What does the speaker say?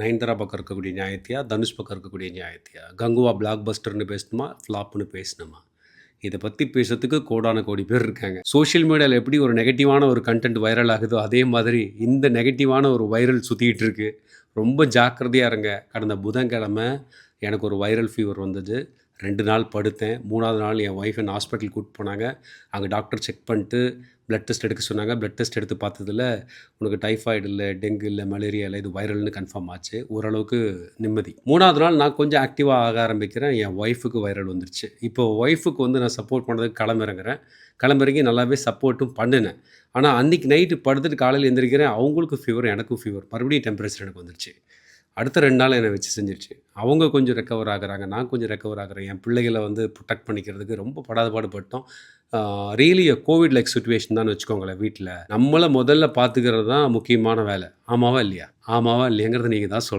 நயன்தாரா பக்கம் இருக்கக்கூடிய நியாயத்தையா, தனுஷ் பக்கம் இருக்கக்கூடிய நியாயத்தையா, கங்குவா பிளாக் பஸ்டர்னு பேசணுமா, ஃப்ளாப்னு பேசணுமா? இத பத்தி பேசுறதுக்கு கோடான கோடி பேர் இருக்காங்க. சோசியல் மீடியால எப்படி ஒரு நெகட்டிவான ஒரு கன்டென்ட் வைரல் ஆகுதோ, அதே மாதிரி இந்த நெகட்டிவான ஒரு வைரல் சுத்திட்டு இருக்கு. ரொம்ப ஜாக்கிரதையா இருங்க. கடந்த புதன்கிழமை எனக்கு ஒரு வைரல் ஃபீவர் வந்தது. 2 நாள் படுத்தேன். 3வது நாள் என் ஒய்ஃப் என்ன ஹாஸ்பிட்டல் கூட்டிட்டு போனாங்க. அங்க டாக்டர் செக் பண்ணிட்டு பிளட் டெஸ்ட் எடுக்க சொன்னாங்க. பிளட் டெஸ்ட் எடுத்து பார்த்ததுல, உனக்கு டைஃபாய்டு இல்ல, டெங்கு இல்ல, மலேரியா இல்ல, இது வைரல்னு கன்ஃபார்ம் ஆச்சு. ஓரளவுக்கு நிம்மதி. 3வது நாள் நான் கொஞ்சம் ஆக்டிவா ஆக ஆரம்பிக்கிறேன். என் ஒய்ஃப்க்கு வைரல் வந்துருச்சு. இப்போ ஒய்ஃப்க்கு வந்து நான் சப்போர்ட் பண்ணுறதுக்கு களமிறங்குறேன். களமிறங்கி நல்லாவே சப்போர்ட்டும் பண்ணுனேன். ஆனா, அன்னைக்கு நைட்டு படுத்துட்டு காலையில எந்திரிக்கிறேன். அவங்களுக்கும் ஃபீவர், எனக்கும் ஃபீவர். மறுபடியும் டெம்பரேச்சர் எனக்கு வந்துருச்சு. அடுத்த 2 நாள் என்ன வச்சு செஞ்சுருச்சு. அவங்க கொஞ்சம் ரெக்கவர் ஆகுறாங்க. நான் கொஞ்சம் ரெக்கவர் ஆகுறேன். என் பிள்ளைகள வந்து புரொடெக்ட் பண்ணிக்கிறதுக்கு ரொம்ப படாத பாடு பட்டோம். ரியலி கோவிட் லைக் சிச்சுவேஷன் தான்னு வச்சுக்கோங்களேன் வீட்ல. நம்மள முதல்ல பார்த்துக்கிறது தான் முக்கியமான வேலை. ஆமாவா? இல்லையா? ஆமாவா? இல்லையாங்கிறத நீங்க தான் சொல்லணும்.